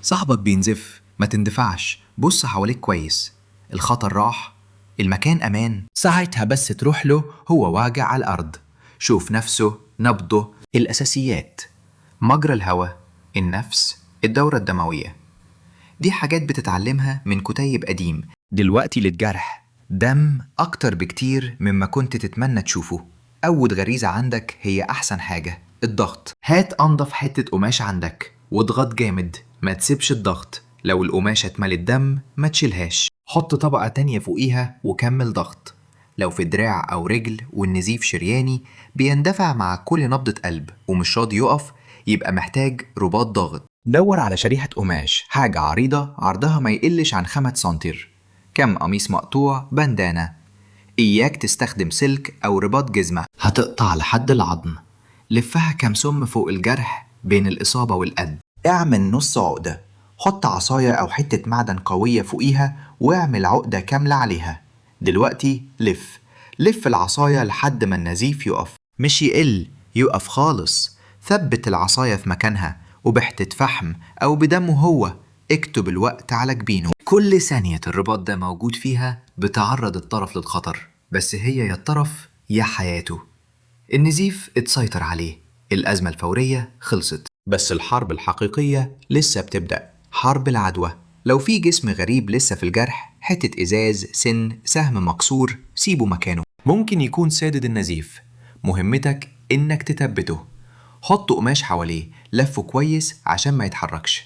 صاحبك بينزف، ما تندفعش، بص حواليك كويس. الخطر راح، المكان أمان، ساعتها بس تروح له هو واقع على الأرض. شوف نفسه، نبضه، الأساسيات، مجرى الهواء، النفس، الدورة الدموية. دي حاجات بتتعلمها من كتيب قديم. دلوقتي للجرح دم أكتر بكتير مما كنت تتمنى تشوفه. أول غريزة عندك هي أحسن حاجة، الضغط. هات أنضف حتة قماش عندك واضغط جامد، ما تسيبش الضغط. لو القماشة اتملت دم ما تشيلهاش، حط طبقة تانية فوقيها وكمل ضغط. لو في دراع أو رجل والنزيف شرياني بيندفع مع كل نبضة قلب ومش راضي يقف، يبقى محتاج رباط ضاغط. دور على شريحة قماش، حاجة عريضة عرضها ما يقلش عن 5 سنتير، كم قميص مقطوع، بندانة. إياك تستخدم سلك أو رباط جزمة، هتقطع لحد العظم. لفها كم سم فوق الجرح بين الإصابة والقلب. اعمل نص عقدة، حط عصاية أو حتة معدن قوية فوقيها واعمل عقدة كاملة عليها. دلوقتي لف العصاية لحد ما النزيف يقف، مش يقل، يقف خالص. ثبت العصاية في مكانها وبحتة فحم أو بدمه هو. اكتب الوقت على جبينه. كل ثانية الرباط ده موجود فيها بتعرض الطرف للخطر، بس هي يا الطرف يا حياته. النزيف اتسيطر عليه، الأزمة الفورية خلصت، بس الحرب الحقيقية لسه بتبدأ. حرب العدوى. لو في جسم غريب لسه في الجرح، حتة إزاز، سن، سهم مكسور، سيبه مكانه. ممكن يكون سادد النزيف، مهمتك إنك تثبته. حط قماش حواليه، لفه كويس عشان ما يتحركش.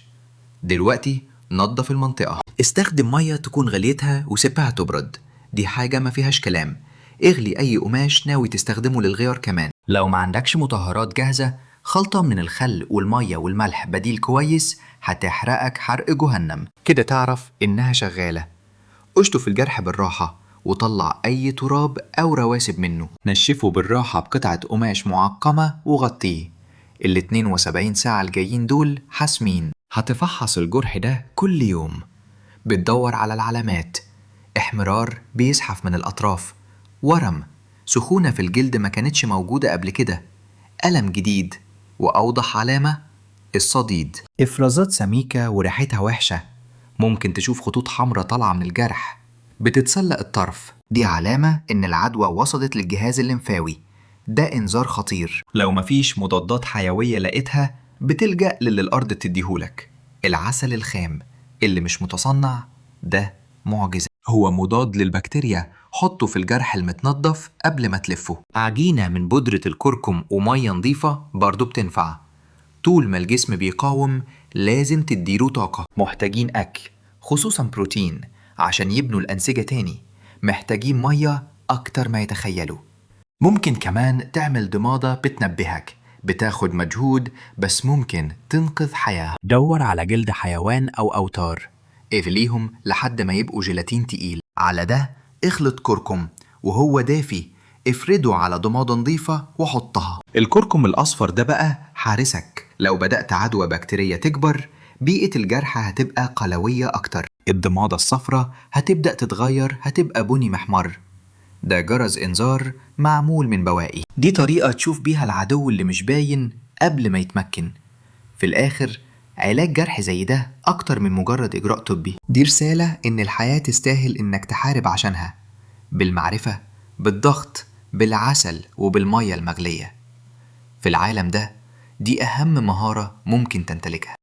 دلوقتي نظف المنطقة. استخدم مية تكون غليتها وسيبها تبرد، دي حاجة ما فيهاش كلام. اغلي أي قماش ناوي تستخدمه للغيار كمان. لو ما عندكش مطهرات جاهزة، خلطة من الخل والمية والملح بديل كويس، هتحرقك حرق جهنم. كده تعرف إنها شغالة. اشطف الجرح بالراحة وطلع أي تراب أو رواسب منه. نشفه بالراحة بقطعة قماش معقمة وغطيه. ال 72 ساعة الجايين دول حاسمين. هتفحص الجرح ده كل يوم، بتدور على العلامات. احمرار بيزحف من الأطراف، ورم، سخونة في الجلد ما كانتش موجودة قبل كده، ألم جديد، وأوضح علامة الصديد. إفرازات سميكة وريحتها وحشة، ممكن تشوف خطوط حمراء طالعة من الجرح، بتتسلق الطرف، دي علامة إن العدوى وصلت للجهاز الليمفاوي. ده إنذار خطير. لو مفيش مضادات حيوية لقيتها، بتلجأ للي الأرض تديهولك. العسل الخام اللي مش متصنع ده معجزة، هو مضاد للبكتيريا. حطه في الجرح المتنضف قبل ما تلفه. عجينة من بودرة الكركم ومية نظيفة برضو بتنفع. طول ما الجسم بيقاوم لازم تديله طاقة. محتاجين أكل، خصوصا بروتين، عشان يبنوا الأنسجة تاني. محتاجين مية أكتر ما يتخيلوا. ممكن كمان تعمل ضمادة بتنبهك، بتاخد مجهود بس ممكن تنقذ حياة. دور على جلد حيوان أو أوتار، اغليهم لحد ما يبقوا جيلاتين تقيل. على ده اخلط كركم وهو دافي، افرده على ضمادة نظيفة وحطها. الكركم الأصفر ده بقى حارسك. لو بدأت عدوى بكتيرية تكبر، بيئة الجرح هتبقى قلوية أكتر. الضمادة الصفرة هتبدأ تتغير، هتبقى بني محمر. ده جرس إنذار معمول من بواقي. دي طريقة تشوف بيها العدو اللي مش باين قبل ما يتمكن. في الآخر، علاج جرح زي ده أكتر من مجرد إجراء طبي، دي رسالة إن الحياة تستاهل إنك تحارب عشانها، بالمعرفة، بالضغط، بالعسل وبالمية المغلية. في العالم ده، دي أهم مهارة ممكن تمتلكها.